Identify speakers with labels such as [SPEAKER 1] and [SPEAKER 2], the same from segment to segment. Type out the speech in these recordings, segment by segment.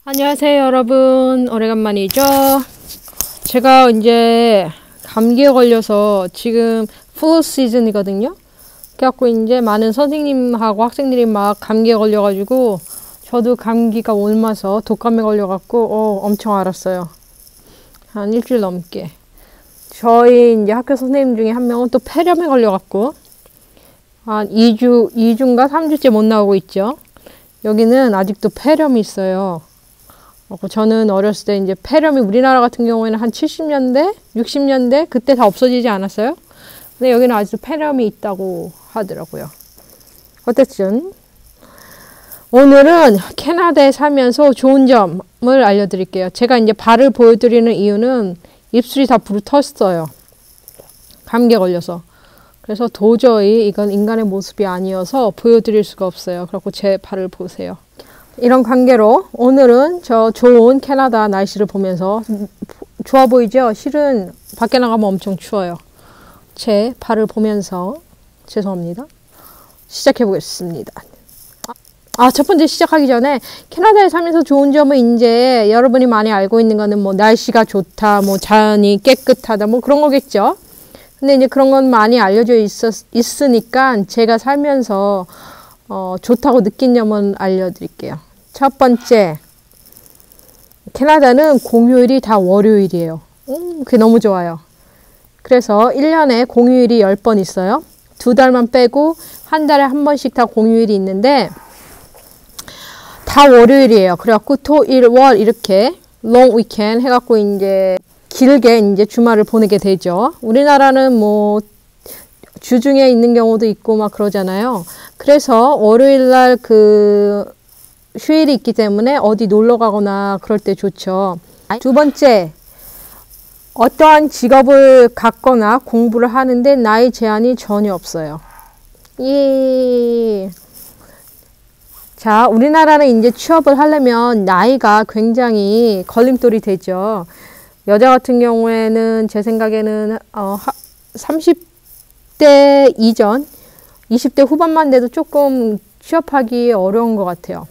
[SPEAKER 1] 안녕하세요 여러분, 오래간만이죠. 제가 이제 감기에 걸려서 지금 플루 시즌이거든요. 그래갖고 이제 많은 선생님하고 학생들이 막 감기에 걸려가지고 저도 감기가 옮아서 독감에 걸려갖고 엄청 앓았어요. 한 일주일 넘게. 저희 이제 학교 선생님 중에 한 명은 또 폐렴에 걸려갖고 한 2주인가 3주째 못 나오고 있죠. 여기는 아직도 폐렴이 있어요. 저는 어렸을 때 이제 폐렴이 우리나라 같은 경우에는 한 70년대, 60년대 그때 다 없어지지 않았어요? 근데 여기는 아직도 폐렴이 있다고 하더라고요. 어쨌든 오늘은 캐나다에 살면서 좋은 점을 알려드릴게요. 제가 이제 발을 보여드리는 이유는 입술이 다 부르텄어요. 감기에 걸려서. 그래서 도저히 이건 인간의 모습이 아니어서 보여드릴 수가 없어요. 그래서 제 발을 보세요. 이런 관계로 오늘은 저 좋은 캐나다 날씨를 보면서 좋아 보이죠? 실은 밖에 나가면 엄청 추워요. 제 발을 보면서 죄송합니다. 시작해 보겠습니다. 첫 번째 시작하기 전에 캐나다에 살면서 좋은 점은 이제 여러분이 많이 알고 있는 거는 뭐 날씨가 좋다, 뭐 자연이 깨끗하다, 뭐 그런 거겠죠. 근데 이제 그런 건 많이 알려져 있으니까 제가 살면서 좋다고 느낀 점은 알려드릴게요. 첫 번째, 캐나다는 공휴일이 다 월요일이에요. 그게 너무 좋아요. 그래서 1년에 공휴일이 10번 있어요. 2달만 빼고 한 달에 한 번씩 다 공휴일이 있는데 다 월요일이에요. 그래갖고 토, 일, 월 이렇게 롱 위켄 해갖고 이제 길게 이제 주말을 보내게 되죠. 우리나라는 뭐 주중에 있는 경우도 있고 막 그러잖아요. 그래서 월요일 날 그 휴일이 있기 때문에 어디 놀러 가거나 그럴 때 좋죠. 두 번째, 어떠한 직업을 갖거나 공부를 하는데 나이 제한이 전혀 없어요. 자, 우리나라는 이제 취업을 하려면 나이가 굉장히 걸림돌이 되죠. 여자 같은 경우에는 제 생각에는 30대 이전, 20대 후반만 돼도 조금 취업하기 어려운 것 같아요.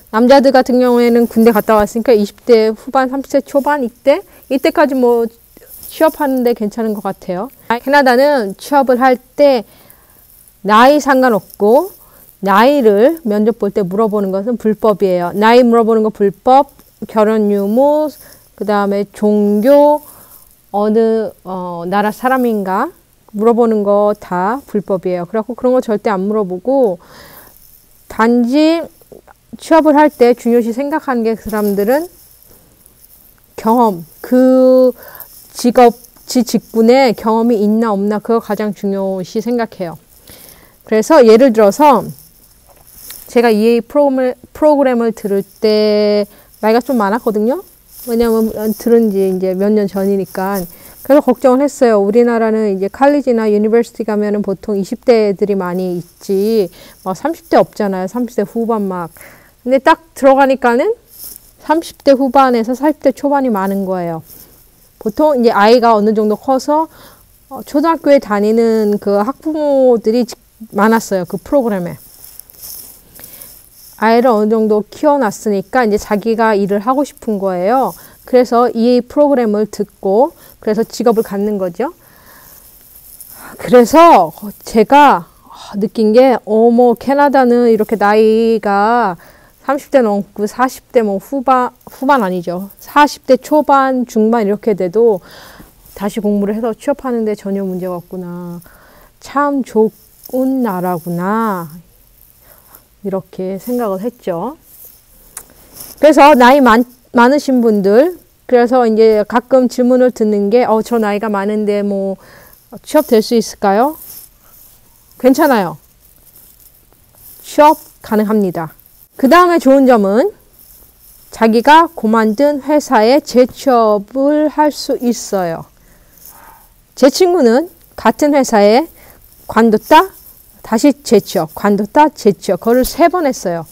[SPEAKER 1] 남자들 같은 경우에는 군대 갔다 왔으니까 20대 후반, 30대 초반 이때까지 뭐 취업하는데 괜찮은 것 같아요. 캐나다는 취업을 할 때 나이 상관없고 나이를 면접 볼 때 물어보는 것은 불법이에요. 나이 물어보는 거 불법, 결혼 유무, 그 다음에 종교, 어느 나라 사람인가 물어보는 거 다 불법이에요. 그래갖고 그런 거 절대 안 물어보고 단지 취업을 할 때 중요시 생각하는 게 그 사람들은 경험, 그 직군에 경험이 있나 없나 그거 가장 중요시 생각해요. 그래서 예를 들어서 제가 EA 프로그램을 들을 때 나이가 좀 많았거든요. 왜냐면 들은 지 이제 몇 년 전이니까. 그래서 걱정을 했어요. 우리나라는 이제 칼리지나 유니버시티 가면은 보통 20대 애들이 많이 있지, 막 30대 없잖아요. 30대 후반 막. 근데 딱 들어가니까는 30대 후반에서 40대 초반이 많은 거예요. 보통 이제 아이가 어느 정도 커서 초등학교에 다니는 그 학부모들이 많았어요. 그 프로그램에. 아이를 어느 정도 키워놨으니까 이제 자기가 일을 하고 싶은 거예요. 그래서 이 프로그램을 듣고 그래서 직업을 갖는 거죠. 그래서 제가 느낀 게 캐나다는 이렇게 나이가 30대 넘고 40대 뭐 후반 아니죠. 40대 초반, 중반 이렇게 돼도 다시 공부를 해서 취업하는데 전혀 문제가 없구나. 참 좋은 나라구나. 이렇게 생각을 했죠. 그래서 나이 많으신 분들, 그래서 이제 가끔 질문을 듣는 게, 저 나이가 많은데 뭐 취업 될 수 있을까요? 괜찮아요. 취업 가능합니다. 그 다음에 좋은 점은 자기가 그만둔 회사에 재취업을 할 수 있어요. 제 친구는 같은 회사에 관뒀다, 다시 재취업, 관뒀다, 재취업. 그거를 3번 했어요.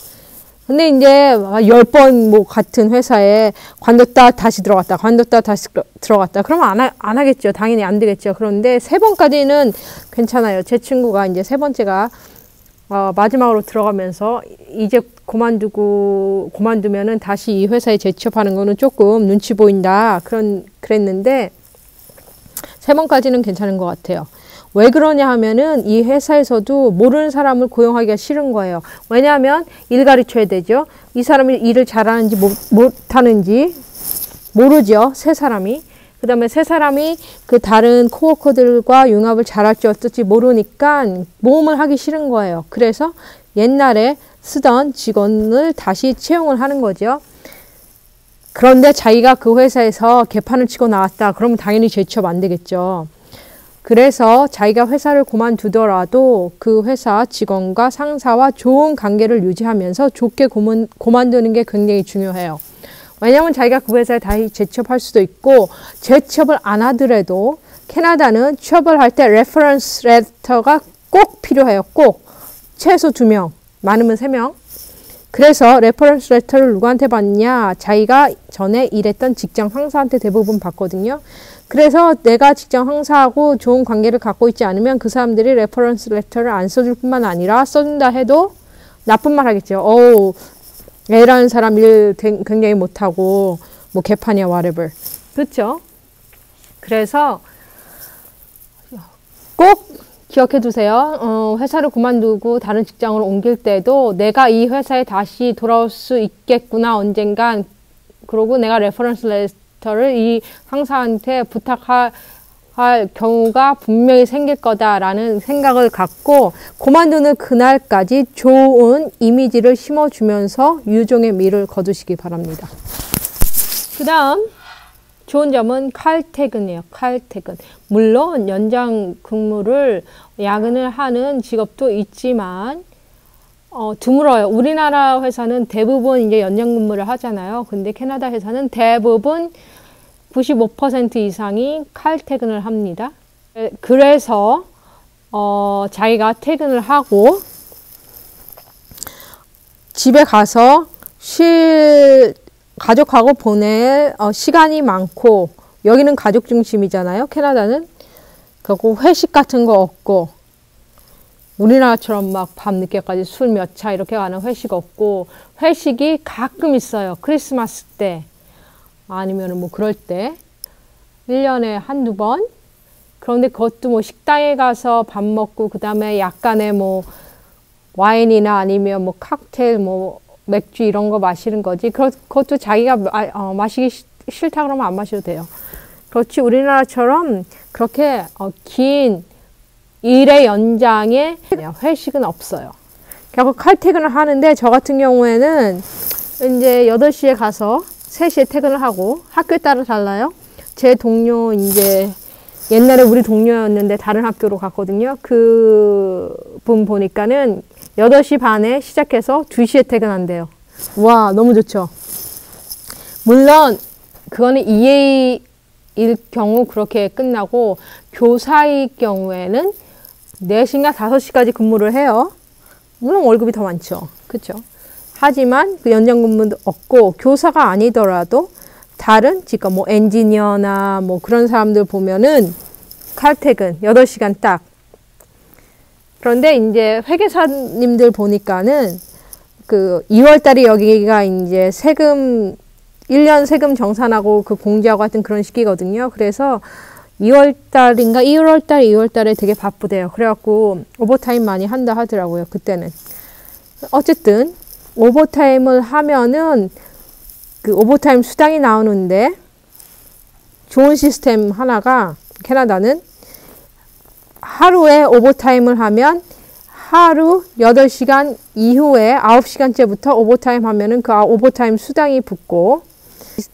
[SPEAKER 1] 근데 이제 10번 뭐 같은 회사에 관뒀다, 다시 들어갔다, 관뒀다, 다시 들어갔다. 그러면 안 하겠죠. 당연히 안 되겠죠. 그런데 3번까지는 괜찮아요. 제 친구가 이제 3번째가 마지막으로 들어가면서 이제 그만두면은 다시 이 회사에 재취업하는 거는 조금 눈치 보인다. 그랬는데 3번까지는 괜찮은 것 같아요. 왜 그러냐 하면은 이 회사에서도 모르는 사람을 고용하기가 싫은 거예요. 왜냐하면 일 가르쳐야 되죠. 이 사람이 일을 잘하는지 못하는지 모르죠. 새 사람이. 그 다음에 새 사람이 그 다른 코워커들과 융합을 잘할지 어떨지 모르니까 모험을 하기 싫은 거예요. 그래서 옛날에 쓰던 직원을 다시 채용을 하는 거죠. 그런데 자기가 그 회사에서 개판을 치고 나왔다. 그러면 당연히 재취업 안 되겠죠. 그래서 자기가 회사를 그만두더라도 그 회사 직원과 상사와 좋은 관계를 유지하면서 좋게 그만두는 게 굉장히 중요해요. 왜냐하면 자기가 그 회사에 다시 재취업할 수도 있고 재취업을 안 하더라도 캐나다는 취업을 할 때 레퍼런스 레터가 꼭 필요해요. 꼭. 최소 2명, 많으면 3명. 그래서 레퍼런스 레터를 누구한테 받냐? 자기가 전에 일했던 직장 상사한테 대부분 받거든요. 그래서 내가 직장 상사하고 좋은 관계를 갖고 있지 않으면 그 사람들이 레퍼런스 레터를 안 써줄 뿐만 아니라 써준다 해도 나쁜 말 하겠죠. A라는 사람 일 굉장히 못하고 뭐 개판이야 whatever. 그렇죠? 그래서 꼭 기억해 두세요. 회사를 그만두고 다른 직장으로 옮길 때도 내가 이 회사에 다시 돌아올 수 있겠구나 언젠간. 그러고 내가 레퍼런스 레터를 이 상사한테 부탁할 경우가 분명히 생길 거다라는 생각을 갖고 그만두는 그날까지 좋은 이미지를 심어주면서 유종의 미를 거두시기 바랍니다. 그 다음 좋은 점은 칼퇴근이에요. 칼퇴근. 물론 연장 근무를 야근을 하는 직업도 있지만 드물어요. 우리나라 회사는 대부분 이제 연장 근무를 하잖아요. 근데 캐나다 회사는 대부분 95% 이상이 칼퇴근을 합니다. 그래서 자기가 퇴근을 하고 집에 가서 가족하고 보낼 시간이 많고, 여기는 가족 중심이잖아요. 캐나다는. 그리고 회식 같은 거 없고, 우리나라처럼 막 밤늦게까지 술 몇 차 이렇게 가는 회식 없고, 회식이 가끔 있어요. 크리스마스 때 아니면 뭐 그럴 때 1년에 한두 번. 그런데 그것도 뭐 식당에 가서 밥 먹고 그 다음에 약간의 뭐 와인이나 아니면 뭐 칵테일 뭐 맥주 이런 거 마시는 거지. 그것도 자기가 마시기 싫다 그러면 안 마셔도 돼요. 그렇지 우리나라처럼 그렇게 긴 일의 연장에 회식은 없어요. 결국 칼퇴근을 하는데 저 같은 경우에는 이제 8시에 가서 3시에 퇴근을 하고, 학교에 따라 달라요. 제 동료 이제 옛날에 우리 동료였는데 다른 학교로 갔거든요. 그분 보니까는 8시 반에 시작해서 2시에 퇴근한대요. 와, 너무 좋죠. 물론 그거는 EA일 경우 그렇게 끝나고, 교사일 경우에는 4시인가 5시까지 근무를 해요. 물론 월급이 더 많죠. 그렇죠? 하지만 그 연장 근무도 없고, 교사가 아니더라도 다른 지금 뭐 엔지니어나 뭐 그런 사람들 보면은 칼퇴근 8시간 딱. 그런데 이제 회계사님들 보니까는 그 2월달이 여기가 이제 세금 1년 세금 정산하고 그 공제하고 하여튼 그런 시기거든요. 그래서 2월달인가 2월달에 되게 바쁘대요. 그래갖고 오버타임 많이 한다 하더라고요. 그때는. 어쨌든 오버타임을 하면은 그 오버타임 수당이 나오는데, 좋은 시스템 하나가 캐나다는 하루에 오버타임을 하면 하루 8시간 이후에 9시간째부터 오버타임 하면은 그 오버타임 수당이 붙고,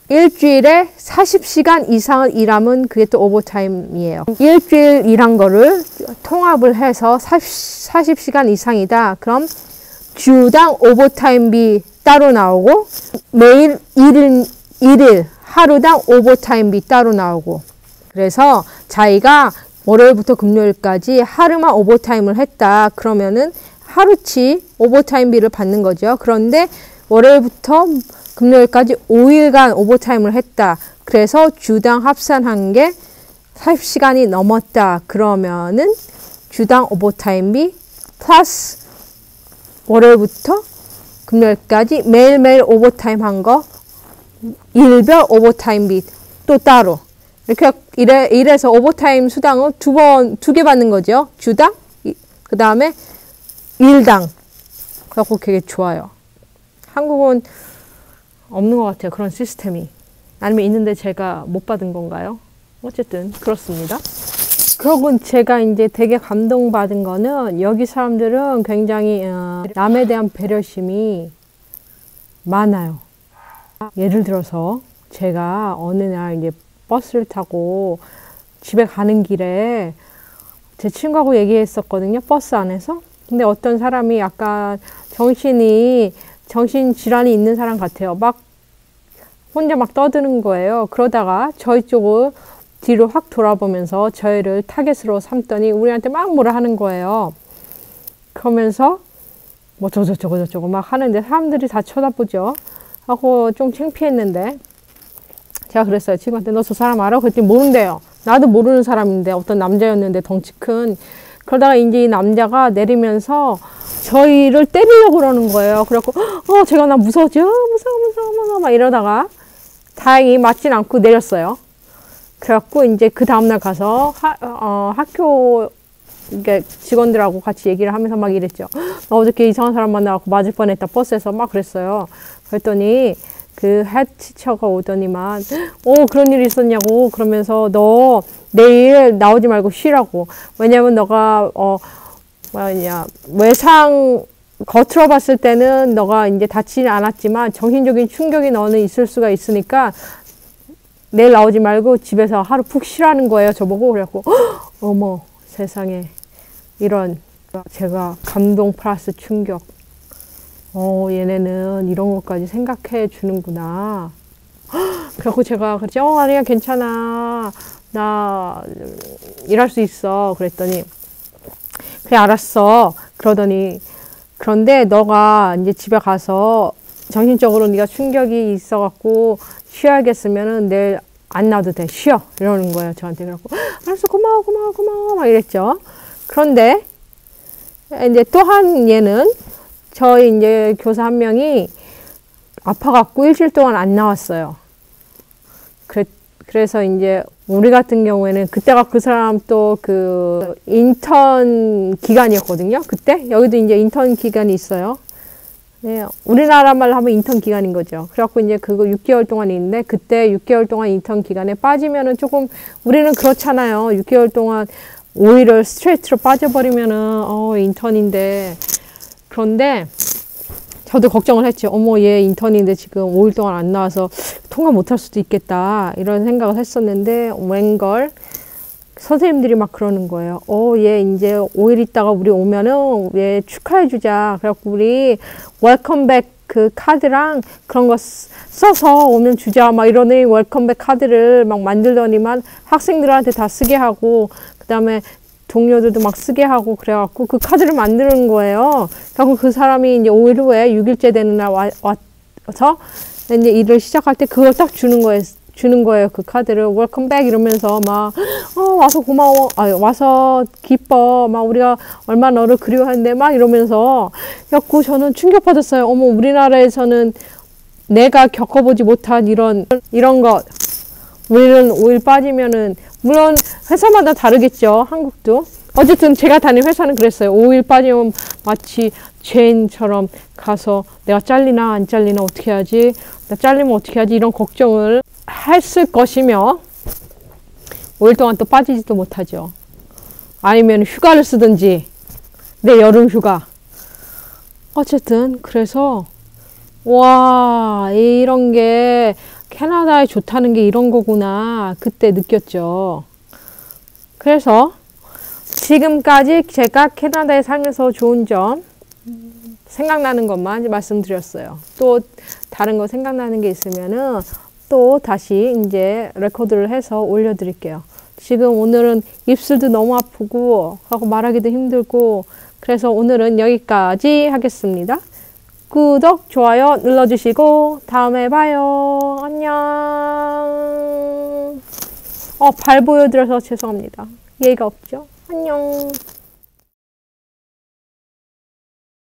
[SPEAKER 1] 일주일에 40시간 이상을 일하면 그게 또 오버타임이에요. 일주일 일한 거를 통합을 해서 40시간 이상이다. 그럼 주당 오버타임비 따로 나오고, 매일 일일 하루당 오버타임비 따로 나오고. 그래서 자기가 월요일부터 금요일까지 하루만 오버타임을 했다. 그러면은 하루치 오버타임비를 받는 거죠. 그런데 월요일부터 금요일까지 5일간 오버타임을 했다. 그래서 주당 합산한 게 40시간이 넘었다. 그러면은 주당 오버타임비 플러스 월요일부터 금요일까지 매일매일 오버타임 한 거, 일별 오버타임 빚 또 따로. 이렇게 이래서 오버타임 수당을 두 개 받는 거죠. 주당, 그 다음에 일당. 그래갖고 되게 좋아요. 한국은 없는 것 같아요. 그런 시스템이. 아니면 있는데 제가 못 받은 건가요? 어쨌든 그렇습니다. 그러고 제가 이제 되게 감동받은 거는 여기 사람들은 굉장히 남에 대한 배려심이 많아요. 예를 들어서 제가 어느 날 이제 버스를 타고 집에 가는 길에 제 친구하고 얘기했었거든요. 버스 안에서. 근데 어떤 사람이 약간 정신질환이 있는 사람 같아요. 막 혼자 막 떠드는 거예요. 그러다가 저희 쪽을 뒤로 확 돌아보면서 저희를 타겟으로 삼더니 우리한테 막 뭐라 하는 거예요. 그러면서 뭐 저저저거 막 하는데 사람들이 다 쳐다보죠. 하고 좀 창피했는데 제가 그랬어요. 친구한테 너 저 사람 알아? 그랬더니 모른대요. 나도 모르는 사람인데 어떤 남자였는데 덩치 큰. 그러다가 이제 이 남자가 내리면서 저희를 때리려고 그러는 거예요. 그래갖고 제가 나 무서워져. 무서워 막 이러다가 다행히 맞진 않고 내렸어요. 그래갖고 이제 그 다음날 가서 학교 직원들하고 같이 얘기를 하면서 막 이랬죠. 나 어저께 이상한 사람 만나갖고 맞을 뻔했다. 버스에서 막 그랬어요. 그랬더니 그 헤드티처가 오더니만 그런 일이 있었냐고 그러면서 너 내일 나오지 말고 쉬라고. 왜냐면 너가 외상 겉으로 봤을 때는 너가 이제 다치지 않았지만 정신적인 충격이 너는 있을 수가 있으니까 내일 나오지 말고 집에서 하루 푹 쉬라는 거예요. 저보고. 그래갖고 어머 세상에 이런. 제가 감동 플러스 충격. 얘네는 이런 것까지 생각해 주는구나. 그래갖고 제가 그랬지. 아니야 괜찮아. 나 일할 수 있어. 그랬더니 그래 알았어. 그러더니 그런데 너가 이제 집에 가서 정신적으로 네가 충격이 있어갖고 쉬어야겠으면은 내일 안 나와도 돼. 쉬어. 이러는 거예요. 저한테. 그래갖고 알았어. 고마워 막 이랬죠. 그런데 이제 또 한 얘는 저희 이제 교사 한 명이 아파갖고 일주일 동안 안 나왔어요. 그래서 이제 우리 같은 경우에는 그때가 그 사람 또 그 인턴 기간이었거든요. 그때 여기도 이제 인턴 기간이 있어요. 네, 우리나라 말로 하면 인턴 기간인 거죠. 그래갖고 이제 그거 6개월 동안 있는데 그때 6개월 동안 인턴 기간에 빠지면은 조금 우리는 그렇잖아요. 6개월 동안 오히려 스트레이트로 빠져버리면은 인턴인데. 그런데 저도 걱정을 했죠. 어머 얘 인턴인데 지금 5일 동안 안 나와서 통화 못할 수도 있겠다 이런 생각을 했었는데 웬걸 선생님들이 막 그러는 거예요. 얘 이제 5일 있다가 우리 오면은 얘 축하해주자. 그래갖고 우리 웰컴백 그 카드랑 그런 거 써서 오면 주자 막 이러니 웰컴백 카드를 막 만들더니만 학생들한테 다 쓰게 하고 그 다음에 동료들도 막 쓰게 하고 그래갖고 그 카드를 만드는 거예요. 그래갖고 그 사람이 이제 5일 후에 6일째 되는 날 와서 이제 일을 시작할 때 그걸 딱 주는 거예요. 그 카드를 웰컴백 이러면서 막 와서 고마워. 와서 기뻐. 막 우리가 얼마나 너를 그리워하는데 막 이러면서 그래갖고 저는 충격받았어요. 어머 우리나라에서는 내가 겪어보지 못한 이런 것. 우리는 5일 빠지면은 물론 회사마다 다르겠죠. 한국도. 어쨌든 제가 다닌 회사는 그랬어요. 5일 빠지면 마치 죄인처럼 가서 내가 잘리나 안 잘리나 어떻게 하지? 나 잘리면 어떻게 하지? 이런 걱정을 했을 것이며 5일 동안 또 빠지지도 못하죠. 아니면 휴가를 쓰든지 내 여름 휴가. 어쨌든 그래서 와 이런 게 캐나다에 좋다는 게 이런 거구나 그때 느꼈죠. 그래서 지금까지 제가 캐나다에 살면서 좋은 점 생각나는 것만 말씀드렸어요. 또 다른 거 생각나는 게 있으면은 또 다시 이제 레코드를 해서 올려드릴게요. 지금 오늘은 입술도 너무 아프고 하고 말하기도 힘들고 그래서 오늘은 여기까지 하겠습니다. 구독, 좋아요 눌러주시고 다음에 봐요. 안녕. 발 보여드려서 죄송합니다. 예의가 없죠? 안녕.